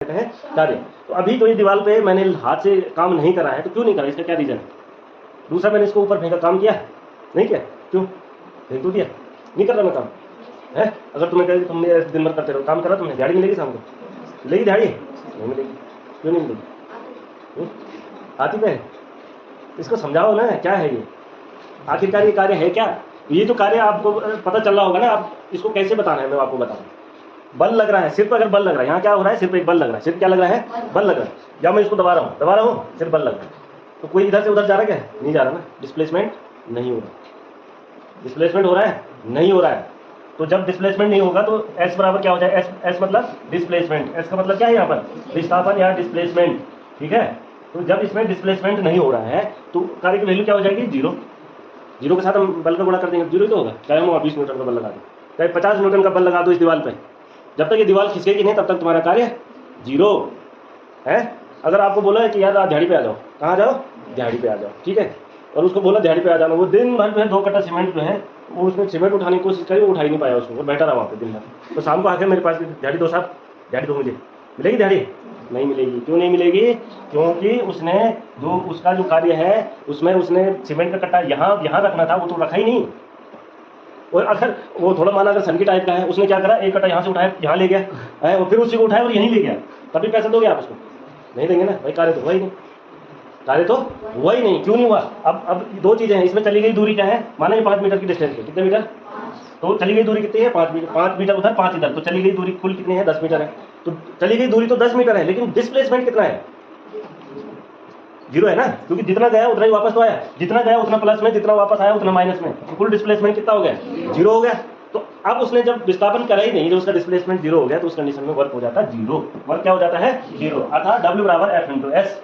है कार्य। तो अभी तो ये दीवार पे मैंने हाथ से काम नहीं करा है, तो क्यों नहीं करा, इसका क्या रीजन है? दूसरा मैंने इसको ऊपर फेंका, काम किया नहीं किया, क्यों फेंक तो दिया, नहीं कर रहा मैं काम है। अगर तुम्हें कहे तुमने दिन भर करते रहो, काम करा तुमने, दिहाड़ी मिलेगी शाम को, मिलेगी दिहाड़ी? नहीं मिलेगी, क्यों नहीं मिलेगी? हाथी पे है, इसको समझाओ ना क्या है ये, आखिरकार ये कार्य है क्या? ये जो कार्य आपको पता चल रहा होगा ना, आप इसको कैसे बताना है मैं आपको बताऊँ। बल लग रहा है सिर्फ, अगर बल लग रहा है, यहाँ क्या हो रहा है, सिर्फ एक बल लग रहा है, सिर्फ क्या लग रहा है, बल लग रहा है, या मैं इसको दबा रहा हूँ, सिर्फ बल लग रहा है। तो कोई इधर से उधर जा रहा है क्या? नहीं जा रहा ना, डिस्प्लेसमेंट नहीं हो रहा। डिस्प्लेसमेंट हो रहा है? नहीं हो रहा है। तो जब डिस्प्लेसमेंट नहीं होगा तो एस बराबर क्या हो जाए, एस मतलब डिस्प्लेसमेंट, एस का मतलब क्या है यहाँ पर, विस्थापन या डिस्प्लेसमेंट, ठीक है। तो जब इसमें डिस्प्लेसमेंट नहीं हो रहा है तो कार्य की वैल्यू क्या हो जाएगी, जीरो। जीरो के साथ हम बल का गुणा कर देंगे, जीरो तो होगा, चाहे हम 20 न्यूटन का बल लगा दें, चाहे 50 न्यूटन का बल लगा दो इस दीवार पे, जब तक ये दीवार खिसकेगी नहीं तब तक तुम्हारा कार्य जीरो है। अगर आपको बोला है कि यार आप दिहाड़ी पे आ जाओ, कहाँ जाओ, दिहाड़ी पे आ जाओ, ठीक है, और उसको बोला दिहाड़ी पे आ जाना, वो दिन भर जो है 2 कट्टा सीमेंट जो है वो उसमें सीमेंट उठाने की कोशिश करी, वो उठा ही नहीं पाया उसको, वो बैठा रहा वहाँ पे दिन भर। तो शाम को आके मेरे पास दिहाड़ी दो साहब, दिहाड़ी दो मुझे, मिलेगी दिहाड़ी? नहीं मिलेगी। क्यों नहीं मिलेगी? क्योंकि उसने जो उसका जो कार्य है उसमें उसने सीमेंट का कट्टा यहाँ रखना था, वो तो रखा ही नहीं। और अगर वो थोड़ा माना अगर सनकी टाइप का है, उसने क्या करा, एक कट्टा यहाँ से उठाया, यहाँ ले गया है, और फिर उसी को उठाया और यहीं ले गया, तभी पैसा दोगे आप उसको? नहीं देंगे ना भाई, कार्य तो हुआ ही नहीं, कार्य तो हुआ ही नहीं। क्यों नहीं हुआ? अब 2 चीजें हैं इसमें, चली गई दूरी क्या है, माना ये 5 मीटर की डिस्टेंस है, कितने मीटर, तो चली गई दूरी कितनी है, 5 मीटर, 5 मीटर उधर 5 इधर, तो चली गई दूरी कुल कितनी है, 10 मीटर है। तो चली गई दूरी तो 10 मीटर है, लेकिन डिस्प्लेसमेंट कितना है, जीरो है ना, क्योंकि जितना गया उतना ही वापस तो आया, जितना गया उतना प्लस में, जितना वापस आया उतना माइनस में, तो कुल डिस्प्लेसमेंट कितना हो गया, जीरो हो गया। तो अब उसने जब विस्थापन करा ही नहीं, जब उसका डिस्प्लेसमेंट जीरो हो गया, तो उस कंडीशन में वर्क हो जाता है जीरो। वर्क क्या हो जाता है, जीरो, अर्थात W बराबर F इंटू एस,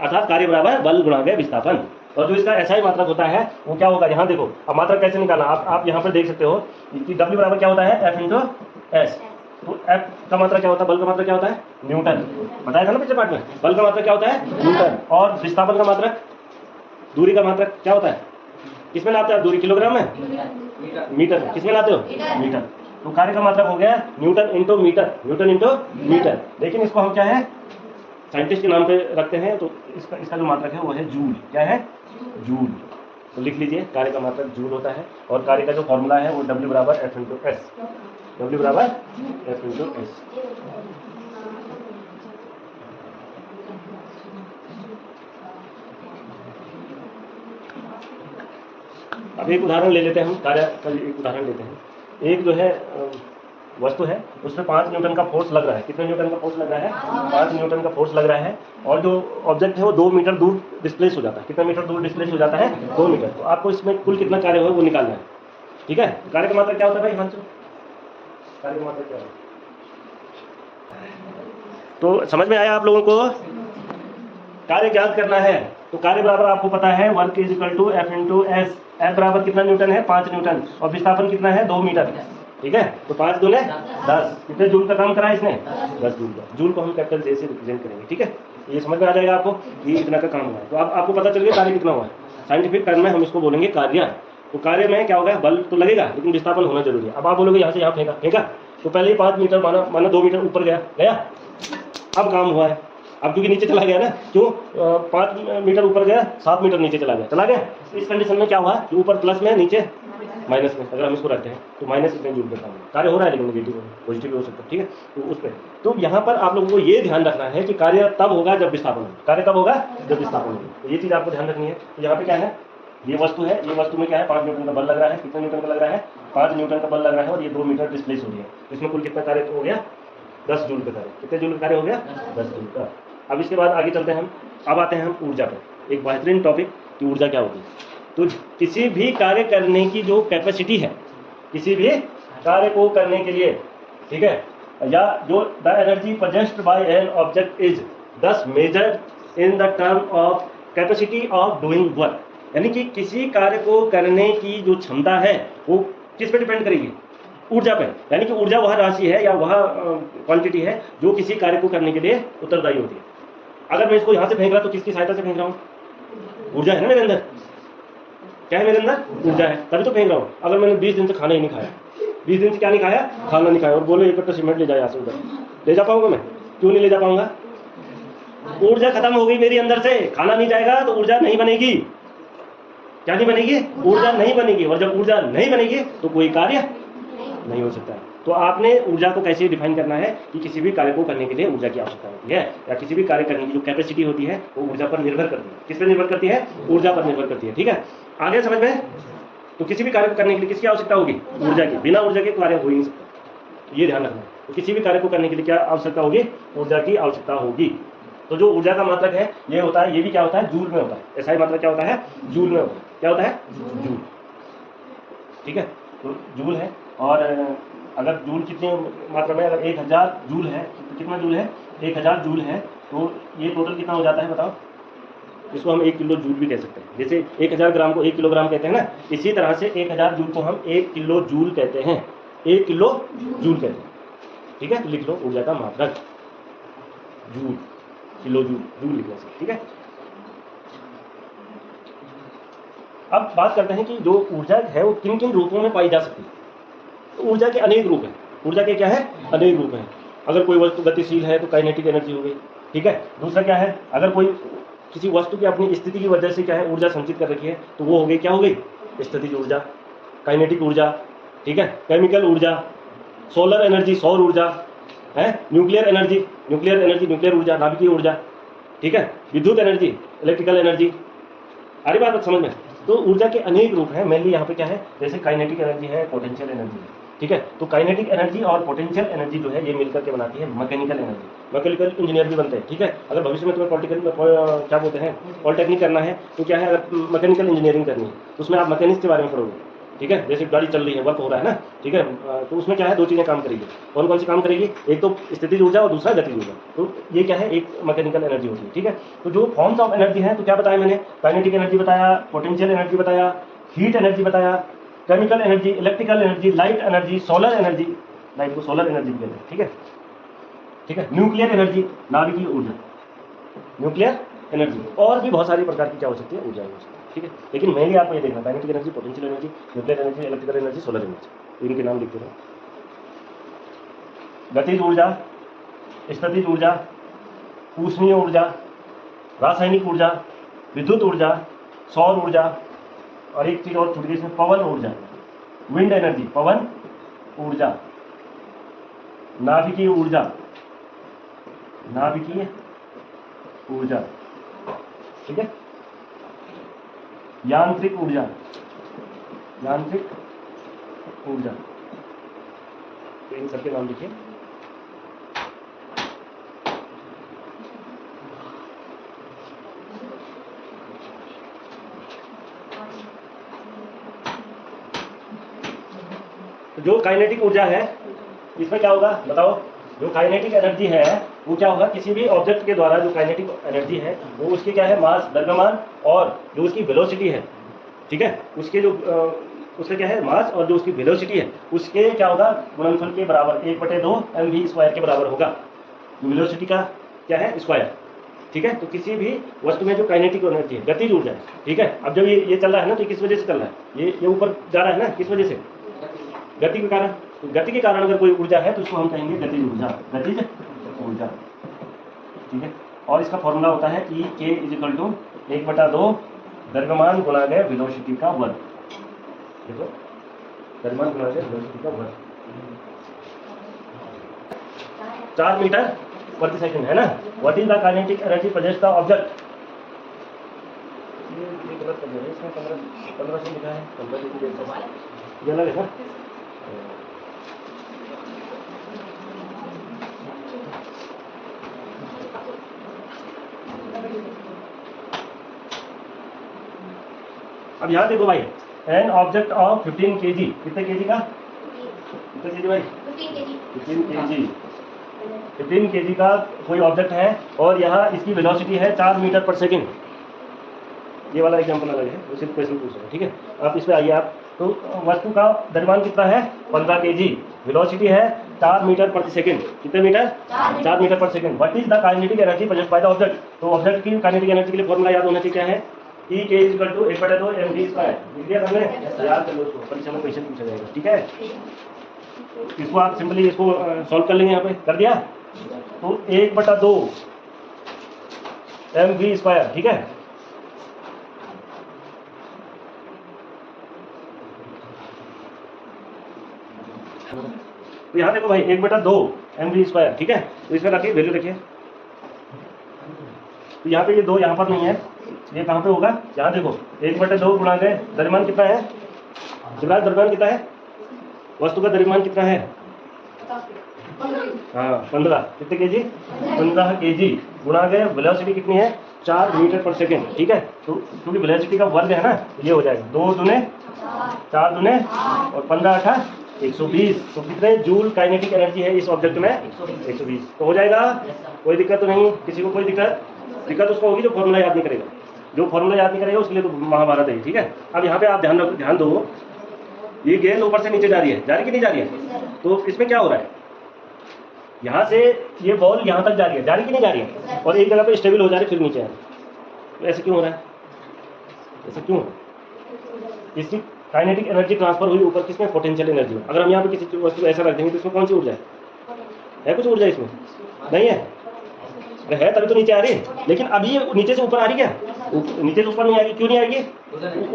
अर्थात कार्य बराबर बल गुणा गया विस्थापन। और जो इसका SI मात्रक होता है वो क्या होगा, यहाँ देखो, अब मात्रक कैसे निकालना, आप यहाँ पर देख सकते हो कि W बराबर क्या होता है, F इंटू एस। तो F का मात्रा क्या होता है, बल का मात्रा क्या होता है, न्यूटन, बताया था ना पिछले पार्ट में, बल का मात्रा क्या होता है, न्यूटन, और विस्थापन का मात्रक, दूरी का मात्रक क्या होता है, किसमें लाते हो आप, दूरी किलोग्राम में, मीटर, किसमें लाते हो, मीटर। तो कार्य का मात्रक हो गया newton into metre, newton into metre. लेकिन इसको हम क्या है, साइंटिस्ट के नाम पे रखते हैं, तो इसका जो मात्रक है वो है जूल। क्या है, जूल। तो लिख लीजिए, कार्य का मात्रक जूल होता है, और कार्य का जो फॉर्मूला है वो W बराबर F इंटू एस, W बराबर F इंटू एस। अब एक उदाहरण ले लेते हैं हम, कार्य का एक उदाहरण लेते हैं। एक जो है वस्तु है, उसमें 5 न्यूटन का फोर्स लग रहा है, कितने न्यूटन का फोर्स लग रहा है, 5 न्यूटन का फोर्स लग रहा है, और जो ऑब्जेक्ट है वो 2 मीटर दूर डिस्प्लेस हो जाता है। कितना मीटर दूर डिस्प्लेस हो जाता है, 2 मीटर। तो आपको इसमें कुल कितना कार्य हो वो निकालना है, ठीक है। कार्य का मात्रक क्या होता है भाई हिमांशु, कार्य का मात्रक क्या है, तो समझ में आया आप लोगों को? कार्य ज्ञात करना है, तो कार्य बराबर आपको पता है work is equal to F into s. F बराबर कितना न्यूटन है, 5 न्यूटन, और विस्थापन कितना है, 2 मीटर, ठीक है। तो 5 दूने 10, कितने जूल का काम करा इसने, 10 जूल का। जूल को हम कैपिटल J से रिप्रेजेंट करेंगे, ठीक है। ये समझ में आ जाएगा आपको, ये इतना का काम हुआ है। तो अब आपको पता चल गया कार्य कितना हुआ है। साइंटिफिक टर्म में हम इसको बोलेंगे कार्य। तो कार्य में क्या होगा, बल तो लगेगा लेकिन विस्थापन होना जरूरी है। अब आप बोलोगे यहाँ से यहाँ फेंका, तो पहले 5 मीटर माना 2 मीटर ऊपर गया, अब काम हुआ है। अब क्योंकि नीचे चला गया ना, क्यों, 5 मीटर ऊपर गया, 7 मीटर नीचे चला गया। इस कंडीशन में क्या हुआ, ऊपर प्लस में, नीचे माइनस में, अगर हम इसको रखते हैं तो माइनस इतने जूल का कार्य हो रहा है, लेकिन नेगेटिव पॉजिटिव भी हो सकता है, ठीक है। तो उस पर तो यहाँ पर आप लोगों को ये ध्यान रखना है कि कार्य तब होगा जब विस्थापन होगा। कार्य कब होगा, जब विस्थापन होगा। तो ये चीज़ आपको ध्यान रखनी है। तो यहाँ पे क्या है, ये वस्तु है, ये वस्तु में क्या है, 5 न्यूटन का बल लग रहा है। कितने न्यूटन का लग रहा है, 5 न्यूटन का बल लग रहा है, और ये 2 मीटर डिस्प्लेस हो रही है। इसमें कुल कितना कार्य हो गया, 10 जूल का कार्य। कितने जूल का कार्य हो गया, 10 जूल का। अब इसके बाद आगे चलते हैं हम, अब आते हैं हम ऊर्जा पर। एक बेहतरीन टॉपिक कि ऊर्जा क्या होती है। तो किसी भी कार्य करने की जो कैपेसिटी है, किसी भी कार्य को करने के लिए, ठीक है, या जो the energy possessed by an object is thus measured in the term of capacity of doing work. यानी कि किसी कार्य को करने की जो क्षमता है वो किस पे डिपेंड करेगी, ऊर्जा पे। यानी कि ऊर्जा वह राशि है या वह क्वांटिटी है जो किसी कार्य को करने के लिए उत्तरदायी होती है। अगर मैं इसको यहाँ से फेंक रहा तो किसकी सहायता से फेंक रहा हूँ, ऊर्जा है ना मेरे अंदर। क्या है मेरे अंदर, ऊर्जा है, तभी तो फेंक रहा हूँ। अगर मैंने 20 दिन से खाना ही नहीं खाया, 20 दिन से क्या नहीं खाया, खाना नहीं खाया, और बोले 1 कट्टा सीमेंट ले जाए यहाँ से उधर, ले जा पाऊंगा मैं, क्यों नहीं ले जा पाऊंगा? ऊर्जा खत्म हो गई मेरी अंदर से, खाना नहीं जाएगा तो ऊर्जा नहीं बनेगी। क्या नहीं बनेगी? ऊर्जा नहीं बनेगी। और जब ऊर्जा नहीं बनेगी तो कोई कार्य नहीं हो सकता है। तो आपने ऊर्जा को कैसे डिफाइन करना है कि किसी भी कार्य को करने के लिए ऊर्जा की आवश्यकता होती है, या किसी भी कार्य करने की जो कैपेसिटी होती है वो ऊर्जा पर निर्भर करती है। किस पर निर्भर करती है? ऊर्जा पर निर्भर करती है। ठीक है, आगे समझ में? तो किसी भी कार्य को करने के लिए किसकी आवश्यकता होगी? ऊर्जा की। बिना ऊर्जा के कार्य हो ही नहीं सकता, ये ध्यान रखना। तो किसी भी कार्य को करने के लिए क्या आवश्यकता होगी? ऊर्जा की आवश्यकता होगी। तो जो ऊर्जा का मात्रक है ये होता है, ये भी क्या होता है? जूल में होता है। ऐसा ही मात्रक क्या होता है? जूल में होता है। क्या होता है? जूल। ठीक है, तो जूल है। और अगर जूल कितनी मात्रा में, अगर 1000 जूल है तो कितना जूल है? 1000 जूल है। तो ये टोटल कितना हो जाता है बताओ? इसको हम 1 किलो जूल भी कह सकते हैं। जैसे 1000 ग्राम को 1 किलोग्राम कहते हैं ना, इसी तरह से 1000 जूल को हम 1 किलो जूल कहते हैं। 1 किलो जूल कहते हैं। ठीक है, तो लिख लो ऊर्जा का मात्रक जूल, किलो जूल, जूल लिखना चाहिए। ठीक है, अब बात करते हैं कि जो ऊर्जा है वो किन किन रूपों में पाई जा सकती है। तो ऊर्जा के अनेक रूप हैं। ऊर्जा के क्या है? अनेक रूप हैं। अगर कोई वस्तु गतिशील है तो काइनेटिक एनर्जी हो गई। ठीक है, दूसरा क्या है? अगर कोई किसी वस्तु की अपनी स्थिति की वजह से क्या है ऊर्जा संचित कर रखी है तो वो हो गई, क्या हो गई? स्थितिज ऊर्जा, काइनेटिक ऊर्जा। ठीक है, केमिकल ऊर्जा, सोलर एनर्जी, सौर ऊर्जा है, न्यूक्लियर एनर्जी, न्यूक्लियर ऊर्जा, नाभिकीय ऊर्जा। ठीक है, विद्युत एनर्जी, इलेक्ट्रिकल एनर्जी। आ रही बात समझ में? तो ऊर्जा के अनेक रूप हैं। मेनली यहाँ पे क्या है? जैसे काइनेटिक एनर्जी है, पोटेंशियल एनर्जी है। ठीक है, तो काइनेटिक एनर्जी और पोटेंशियल एनर्जी जो है ये मिलकर के बनाती है मैकेनिकल एनर्जी। मैकेनिकल इंजीनियर भी बनते हैं। ठीक है, अगर भविष्य में तुम्हें क्या बोलते हैं पॉलिटेक्निक करना है तो क्या है, अगर मैकेनिकल इंजीनियरिंग करनी है तो उसमें आप मैकेनिक्स के बारे में पढ़ोगे। ठीक है, जैसे गाड़ी चल रही है, वर्क हो रहा है ना। ठीक है, तो उसमें क्या है? 2 चीज़ें काम करेगी। कौन कौन सी काम करेगी? एक तो स्थितिज ऊर्जा और दूसरा गतिज ऊर्जा। तो ये क्या है? एक मैकेनिकल एनर्जी होती है। ठीक है, तो जो फॉर्म्स ऑफ एनर्जी है तो क्या बताया मैंने? काइनेटिक एनर्जी बताया, पोटेंशियल एनर्जी बताया, हीट एनर्जी बताया, chemical energy, electrical energy, light energy, solar energy, light को सोलर एनर्जी भी कहते हैं। ठीक है, ठीक है, न्यूक्लियर एनर्जी, नाभिकीय ऊर्जा, न्यूक्लियर एनर्जी, और भी बहुत सारी प्रकार की क्या हो सकती है? ऊर्जा हो सकती है। ठीक है, लेकिन मेनली आपको ये देखना, kinetic energy, potential energy, nuclear energy, electrical energy, solar energy, इनके नाम लिखते रहो। गतिज ऊर्जा, स्थितिज ऊर्जा, ऊष्मीय ऊर्जा, रासायनिक ऊर्जा, विद्युत ऊर्जा, सौर ऊर्जा, और एक चीज और छूट गई इसमें, पवन ऊर्जा, विंड एनर्जी, पवन ऊर्जा, नाभिकीय ऊर्जा, नाभिकीय ऊर्जा। ठीक है, यांत्रिक ऊर्जा, यांत्रिक ऊर्जा। तो इन सबके नाम लिखिए। जो काइनेटिक ऊर्जा है इसमें क्या होगा बताओ? जो काइनेटिक एनर्जी है वो क्या होगा? किसी भी ऑब्जेक्ट के द्वारा जो काइनेटिक एनर्जी है वो उसकी क्या है? मास, द्रव्यमान, और जो उसकी वेलोसिटी है। ठीक है, उसके जो उसका क्या है? मास, और जो उसकी वेलोसिटी है उसके क्या होगा? गुणनफल के बराबर, 1/2 mv² के बराबर होगा। वेलोसिटी का क्या है? स्क्वायर। ठीक है, तो किसी भी वस्तु में जो काइनेटिक एनर्जी है, गतिज ऊर्जा है। ठीक है, अब जब ये चल रहा है ना तो किस वजह से चल रहा है? ये ऊपर जा रहा है ना, किस वजह से? गति के कारण। तो गति के कारण अगर कोई ऊर्जा है तो उसको हम कहेंगे गतिज ऊर्जा, गतिज ऊर्जा। ठीक है, और इसका फॉर्मूला होता है E k = 1/2 द्रव्यमान गुणा गए वेलोसिटी का वर्ग। देखो, द्रव्यमान गुणा गए वेलोसिटी का वर्ग, 4 मीटर प्रति सेकंड है ना। What is the kinetic energy present the object? ये गलत कर दिया है, इसमें 15 से लिखा है, 15 ये अलग है ना। अब यहाँ देखो भाई, एन ऑब्जेक्ट ऑफ 15 kg, कितने केजी का? कितने केजी भाई? 15 kg। 15 kg का कोई ऑब्जेक्ट है और यहाँ इसकी वेलोसिटी है 4 मीटर पर सेकंड। ये वाला एग्जाम्पल अलग है, वो सिर्फ क्वेश्चन पूछ रहे हैं। ठीक है, आप इस पे आइए। आप तो वस्तु का द्रव्यमान कितना है? 15 kg, वेलोसिटी है 4 मीटर प्रति सेकंड। कितने मीटर? 4 मीटर पर second. What is the kinetic energy present by the object? तो ऑब्जेक्ट की काइनेटिक एनर्जी के लिए फॉर्मूला याद होना चाहिए, क्या है? E k = 1/2 mv²। लिख दिया हमने, याद कर लो उसको, परीक्षा में क्वेश्चन पूछा जाएगा। ठीक है, इसको आप सिंपली इसको सॉल्व कर लेंगे। यहाँ पे कर दिया, तो 1/2 mv², ठीक है। तो यहाँ देखो भाई 1/2 mv², ठीक है। तो इसमें रखिए वैल्यू रखिए। तो यहाँ पे ये 2 यहाँ पर नहीं है, ये कहाँ पे होगा? यहाँ देखो 1/2 गुणा के द्रव्यमान कितना है? शिवराज द्रव्यमान कितना है? वस्तु का द्रव्यमान कितना है? हाँ 15, कितने केजी? 15 केजी गुणा के वेलोसिटी कितनी है? 4 मीटर पर सेकेंड, ठीक है। तो क्योंकि वेलोसिटी का वर्ग है ना, ये हो जाएगा 2 दूने 4 दूने और 15 8 120। तो कितने जूल काइनेटिक एनर्जी है इस ऑब्जेक्ट में? 120। तो हो जाएगा, कोई दिक्कत तो नहीं? किसी को कोई दिक्कत उसको होगी जो फॉर्मूला याद नहीं करेगा। जो फॉर्मूला याद नहीं करेगा उसके लिए तो महाभारत है, ठीक है। अब यहाँ पे आप ध्यान दो, ये गेंद ऊपर से नीचे जा रही है, जा रही कि नहीं जा रही है? तो इसमें क्या हो रहा है? यहाँ से ये बॉल यहाँ तक जा रही है, जा रही कि नहीं जा रही है? और एक जगह पे स्टेबल हो जा रही है, फिर नीचे आ रही है। तो ऐसे क्यों हो रहा है? ऐसा क्यों? इसकी काइनेटिक एनर्जी ट्रांसफर हुई ऊपर, किसमें? पोटेंशियल एनर्जी में। अगर हम यहाँ पे किसी वस्तु को ऐसा रख देंगे तो इसमें कौन सी ऊर्जा है? कुछ ऊर्जा इसमें नहीं है? है तभी तो नीचे आ रही है। लेकिन अभी ये नीचे से ऊपर आ रही है क्या? नीचे से ऊपर नहीं आएगी, क्यों नहीं आएगी?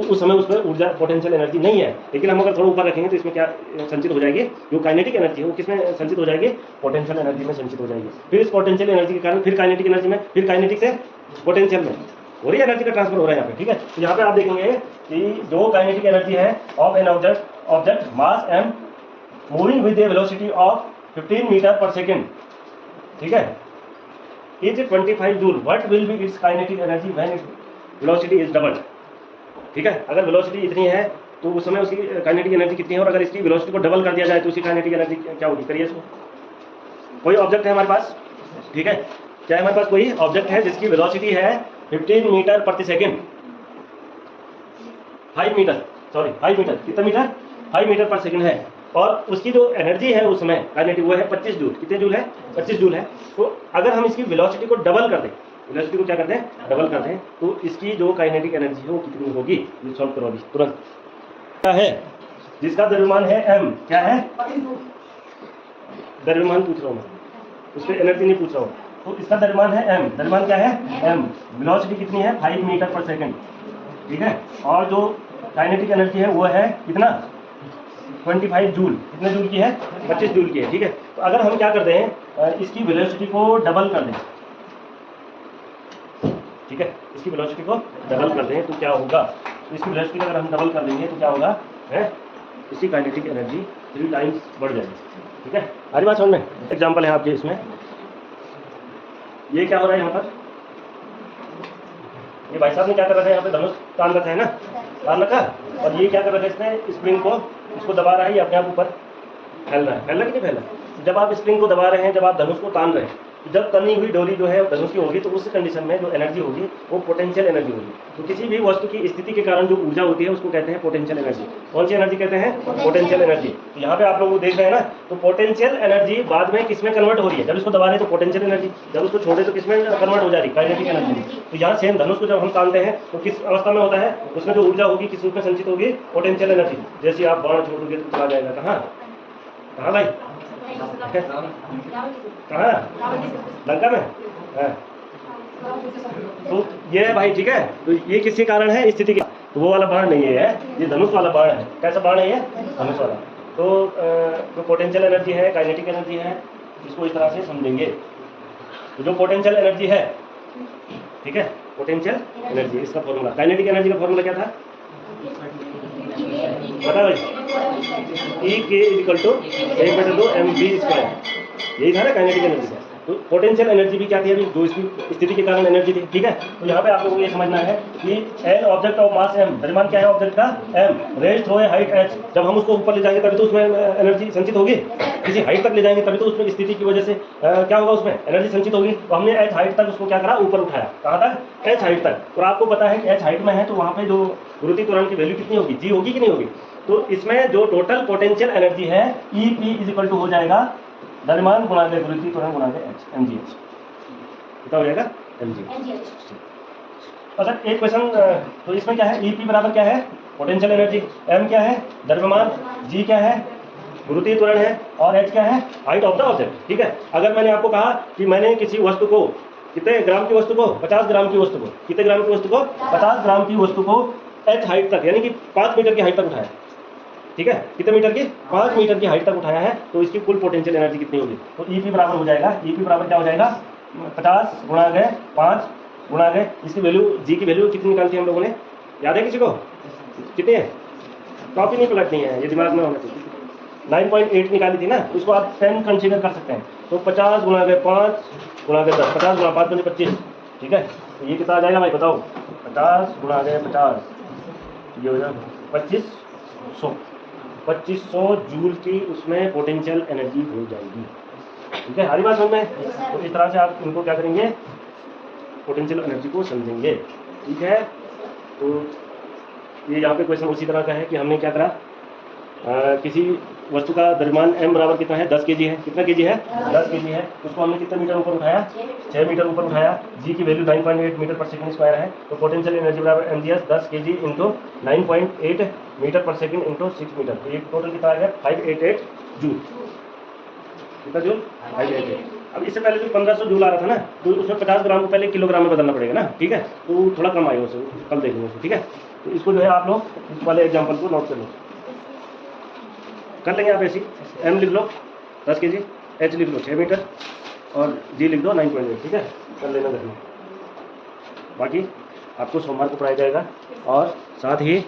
उस समय उसमें ऊर्जा पोटेंशियल एनर्जी नहीं है। लेकिन हम अगर थोड़ा ऊपर रखेंगे तो इसमें क्या संचित हो जाएगी? जो काइनेटिक एनर्जी है वो किसमें संचित हो जाएगी? पोटेंशियल एनर्जी में संचित हो जाएगी। फिर इस पोटेंशियल एनर्जी के कारण फिर काइनेटिक एनर्जी में, फिर काइनेटिक से पोटेंशियल में हो रही है, एनर्जी का ट्रांसफर हो रहा है यहाँ पे, ठीक है। तो यहाँ पे आप देखेंगे कि जो काइनेटिक एनर्जी है of an object mass m moving with a velocity of 15 metre पर सेकेंड, ठीक है, is 25 joule. What will be its kinetic energy when velocity is doubled, ठीक है। अगर वेलोसिटी इतनी है तो उस समय उसकी काइनेटिक एनर्जी कितनी है, और अगर इसकी वेलोसिटी को डबल कर दिया जाए तो उसकी काइनेटिक एनर्जी क्या होगी? करिए इसको। कोई ऑब्जेक्ट है हमारे पास, ठीक है, क्या हमारे पास कोई ऑब्जेक्ट है जिसकी वेलोसिटी है 15 मीटर प्रति सेकेंड, 5 मीटर, कितना मीटर? 5 मीटर पर सेकेंड है, और उसकी जो एनर्जी है उस समय काइनेटिक वो है 25 जूल। कितने जूल है? 25 जूल है। तो अगर हम इसकी वेलोसिटी को डबल कर दें, वेलोसिटी को क्या करते हैं? डबल करते हैं, तो इसकी जो काइनेटिक एनर्जी है वो कितनी होगी? ये सॉल्व करो अभी तुरंत। क्या है जिसका द्रव्यमान है m? क्या है? द्रव्यमान पूछ रहा हूँ मैं, उस पर एनर्जी नहीं पूछ रहा हूँ। तो इसका द्रव्यमान है m, द्रव्यमान क्या है? m। वेलोसिटी कितनी है? 5 मीटर पर सेकेंड, ठीक है। और जो काइनेटिक एनर्जी है वो है कितना? 25 जूल। कितने जूल की है? 25 जूल की है, ठीक है। तो अगर हम क्या करते हैं, इसकी वेलोसिटी को डबल कर दें, ठीक है, इसकी वेलोसिटी को डबल कर दें तो क्या होगा? तो इसकी वेलोसिटी अगर हम डबल कर देंगे तो क्या होगा है? इसकी काइनेटिक एनर्जी 3 टाइम्स बढ़ जाएगी, ठीक है। हमारी बात समझ में? एग्जाम्पल है आपके इसमें, ये क्या हो रहा है यहाँ पर? ये भाई साहब ने क्या कर रखा है यहाँ पे? धनुष तान रखा है ना, तान रखा। और ये क्या कर रखा है इसने? स्प्रिंग को इसको दबा रहा है, ये अपने आप ऊपर फैल रहा है, फैल रहा कि नहीं फैल रहा? जब आप स्प्रिंग को दबा रहे हैं, जब आप धनुष को तान रहे हैं, जब तनी हुई डोरी जो है धनुष की होगी, तो उस कंडीशन में जो एनर्जी होगी वो पोटेंशियल एनर्जी होगी। तो किसी भी वस्तु की स्थिति के कारण जो ऊर्जा होती है उसको कहते हैं पोटेंशियल एनर्जी। कौन सी एनर्जी कहते हैं? Potential energy. तो यहाँ पे आप लोग देख रहे हैं ना, तो पोटेंशियल एनर्जी बाद में किसमें कन्वर्ट हो रही है? जब इसको दबा रहे तो पोटेंशियल एनर्जी, जब उसको छोड़े तो किसमें कन्वर्ट हो जा रही है? काइनेटिक एनर्जी में। तो यहाँ सेम धनुष को जब हम तानते हैं तो किस अवस्था में होता है? उसमें जो ऊर्जा होगी किस रूप में संचित होगी? Potential energy. जैसे आप बाण छोड़ोगे तो चला जाएगा कहाँ? कहाँ भाई? कहाँ? लंका में। तो ये है भाई, ठीक है। तो ये किसके कारण है? स्थिति के। तो वो वाला बाण नहीं है, ये धनुष वाला बाण है। कैसा बाण है ये? धनुष वाला। तो जो पोटेंशियल एनर्जी है, काइनेटिक एनर्जी है, इसको इस तरह से समझेंगे। तो जो पोटेंशियल एनर्जी है, ठीक है, पोटेंशियल एनर्जी, इसका फॉर्मूला, काइनेटिक एनर्जी का फॉर्मूला क्या था? बता भाई, E=1/2 mv², यही था ना काइनेटिक एनर्जी का। तो पोटेंशियल एनर्जी भी क्या थी अभी? जो इसकी स्थिति के कारण एनर्जी थी, ठीक है। तो यहाँ पे आप लोगों को ये समझना है कि an object of mass m, द्रव्यमान क्या है ऑब्जेक्ट का? m, rest through a height h। जब हम उसको ऊपर ले जाएंगे तभी तो उसमें एनर्जी संचित होगी। किसी हाइट तक ले जाएंगे तभी तो उसमें स्थिति की वजह से क्या होगा? उसमें एनर्जी संचित होगी। तो हमने h हाइट तक उसको क्या करा? ऊपर उठाया। कहाँ तक? h हाइट तक। तो आपको पता है कि h हाइट में है तो वहाँ पे जो गुरुत्वीय त्वरण की वैल्यू कितनी होगी? g होगी कि नहीं होगी? तो इसमें जो टोटल पोटेंशियल एनर्जी है EP हो जाएगा द्रव्यमान गुणा के गुरुत्वीय त्वरण गुणा के h, mgh। कितना हो जाएगा? mgh। अगर एक क्वेश्चन, तो इसमें क्या है? EP बराबर क्या है? Potential energy. m क्या है? द्रव्यमान। g क्या है? गुरुत्वीय त्वरण है और h क्या है, हाइट ऑफ द ऑब्जेक्ट। ठीक है, अगर मैंने आपको कहा कि मैंने किसी वस्तु को, कितने ग्राम की वस्तु को, 50 ग्राम की वस्तु को, कितने ग्राम की वस्तु को, 50 ग्राम की वस्तु को h हाइट तक यानी कि 5 मीटर की हाइट तक उठाया। ठीक है, कितने मीटर की, 5 मीटर की हाइट तक उठाया है, तो इसकी कुल पोटेंशियल एनर्जी कितनी होगी? तो EP बराबर हो जाएगा, EP बराबर क्या हो जाएगा, 50 गुणा गए 5 गुणा गए, इसकी वैल्यू G की वैल्यू कितनी निकालती है हम लोगों ने, याद है किसी को, कितनी है? कॉपी नहीं पलटनी है, ये दिमाग में होना चाहिए। 9.8 निकाली थी ना, उसको आप 10 कंसीडर कर सकते हैं। तो 50 गुणा गए 5 गुणा गए 10, 50 गुणा 5 बने 25। ठीक है, तो ये कितना आ जाएगा भाई बताओ, 50 गुणा गए 50, ये हो जाएगा 2500 जूल की उसमें पोटेंशियल एनर्जी हो जाएगी। ठीक है, हरी बात समझ में? तो इस तरह से आप इनको क्या करेंगे, पोटेंशियल एनर्जी को समझेंगे। ठीक है, तो ये यहाँ पे क्वेश्चन उसी तरह का है कि हमने क्या करा, किसी वस्तु का द्रव्यमान m बराबर कितना है, 10 kg है। कितना kg है, 10 kg है। उसको हमने कितने मीटर ऊपर उठाया, 6 मीटर ऊपर उठाया। G की वैल्यू 9.8 मीटर पर सेकंड स्क्वायर है। तो पोटेंशियल एनर्जी बराबर mgs 10 kg इंटू 9.8 मीटर पर सेकंड इंटू 6 मीटर। तो ये टोटल कितना आ गया, 588 जूल। कितना जूल, 588। अब इससे पहले जो 1500 जूल आ रहा था ना, तो उसमें 50 ग्राम को पहले किलोग्राम में बदलना पड़ेगा ना। ठीक है, तो थोड़ा कम आएगा उससे, कल देखेंगे उसको। ठीक है, तो इसको जो है आप लोग इस वाले एग्जाम्पल को नोट कर लो, कर लेंगे आप। ऐसी m लिख लो 10 kg, h लिख लो 6 मीटर और g लिख दो 9.8। ठीक है, कर लेना घर में। बाकी आपको सोमवार को पढ़ाया जाएगा और साथ ही